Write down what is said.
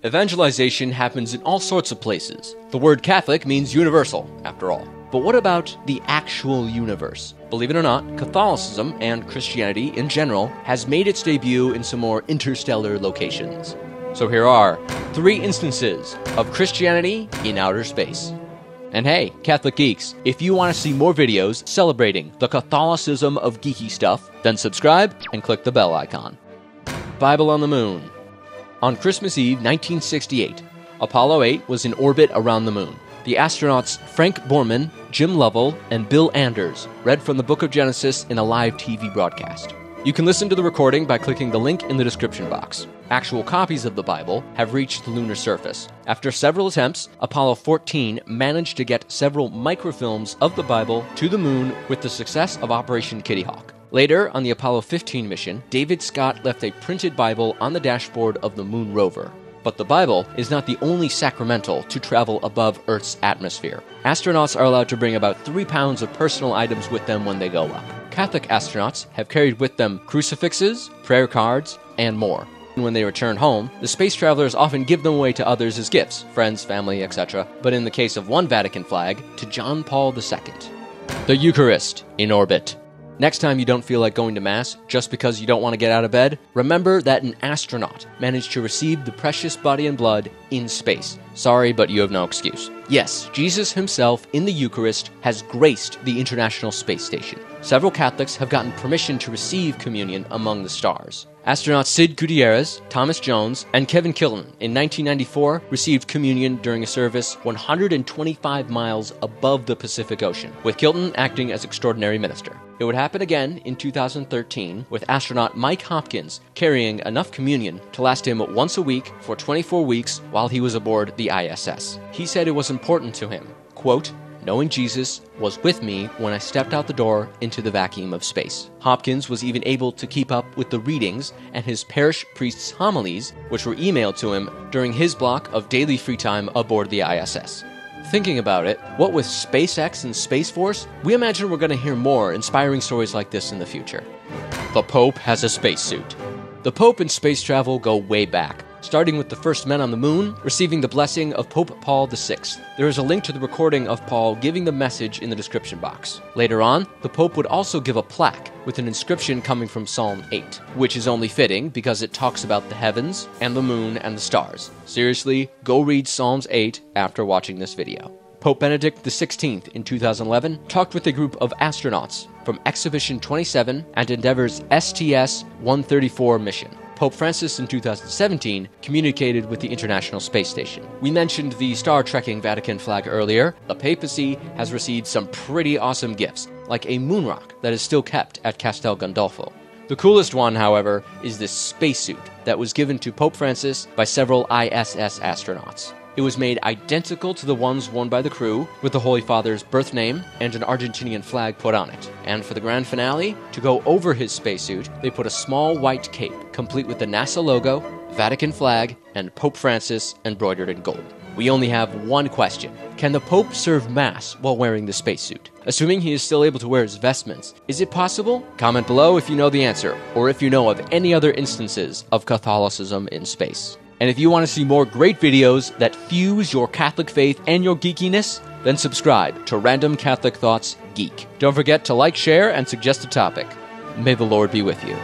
Evangelization happens in all sorts of places. The word Catholic means universal, after all. But what about the actual universe? Believe it or not, Catholicism, and Christianity in general, has made its debut in some more interstellar locations. So here are 3 instances of Christianity in outer space. And hey, Catholic geeks, if you want to see more videos celebrating the Catholicism of geeky stuff, then subscribe and click the bell icon. Bible on the Moon. On Christmas Eve 1968, Apollo 8 was in orbit around the moon. The astronauts Frank Borman, Jim Lovell, and Bill Anders read from the Book of Genesis in a live TV broadcast. You can listen to the recording by clicking the link in the description box. Actual copies of the Bible have reached the lunar surface. After several attempts, Apollo 14 managed to get several microfilms of the Bible to the moon with the success of Operation Kitty Hawk. Later, on the Apollo 15 mission, David Scott left a printed Bible on the dashboard of the moon rover. But the Bible is not the only sacramental to travel above Earth's atmosphere. Astronauts are allowed to bring about 3 pounds of personal items with them when they go up. Catholic astronauts have carried with them crucifixes, prayer cards, and more. When they return home, the space travelers often give them away to others as gifts, friends, family, etc., but in the case of one Vatican flag, to John Paul II. The Eucharist in orbit. Next time you don't feel like going to Mass just because you don't want to get out of bed, remember that an astronaut managed to receive the precious body and blood in space. Sorry, but you have no excuse. Yes, Jesus himself in the Eucharist has graced the International Space Station. Several Catholics have gotten permission to receive communion among the stars. Astronauts Sid Gutierrez, Thomas Jones, and Kevin Kilton in 1994 received communion during a service 125 miles above the Pacific Ocean, with Kilton acting as extraordinary minister. It would happen again in 2013 with astronaut Mike Hopkins carrying enough communion to last him once a week for 24 weeks while he was aboard the ISS. He said it was important to him, quote, "Knowing Jesus was with me when I stepped out the door into the vacuum of space." Hopkins was even able to keep up with the readings and his parish priest's homilies, which were emailed to him during his block of daily free time aboard the ISS. Thinking about it, what with SpaceX and Space Force, we imagine we're going to hear more inspiring stories like this in the future. The Pope has a spacesuit. The Pope and space travel go way back, starting with the first men on the moon receiving the blessing of Pope Paul VI. There is a link to the recording of Paul giving the message in the description box. Later on, the Pope would also give a plaque with an inscription coming from Psalm 8, which is only fitting because it talks about the heavens and the moon and the stars. Seriously, go read Psalms 8 after watching this video. Pope Benedict XVI in 2011 talked with a group of astronauts from Exhibition 27 and Endeavour's STS-134 mission. Pope Francis in 2017 communicated with the International Space Station. We mentioned the Star Trekking Vatican flag earlier. The papacy has received some pretty awesome gifts, like a moon rock that is still kept at Castel Gandolfo. The coolest one, however, is this spacesuit that was given to Pope Francis by several ISS astronauts. It was made identical to the ones worn by the crew, with the Holy Father's birth name and an Argentinian flag put on it. And for the grand finale, to go over his spacesuit, they put a small white cape, complete with the NASA logo, Vatican flag, and Pope Francis embroidered in gold. We only have one question. Can the Pope serve Mass while wearing the spacesuit? Assuming he is still able to wear his vestments, is it possible? Comment below if you know the answer, or if you know of any other instances of Catholicism in space. And if you want to see more great videos that fuse your Catholic faith and your geekiness, then subscribe to Random Catholic Thoughts Geek. Don't forget to like, share, and suggest a topic. May the Lord be with you.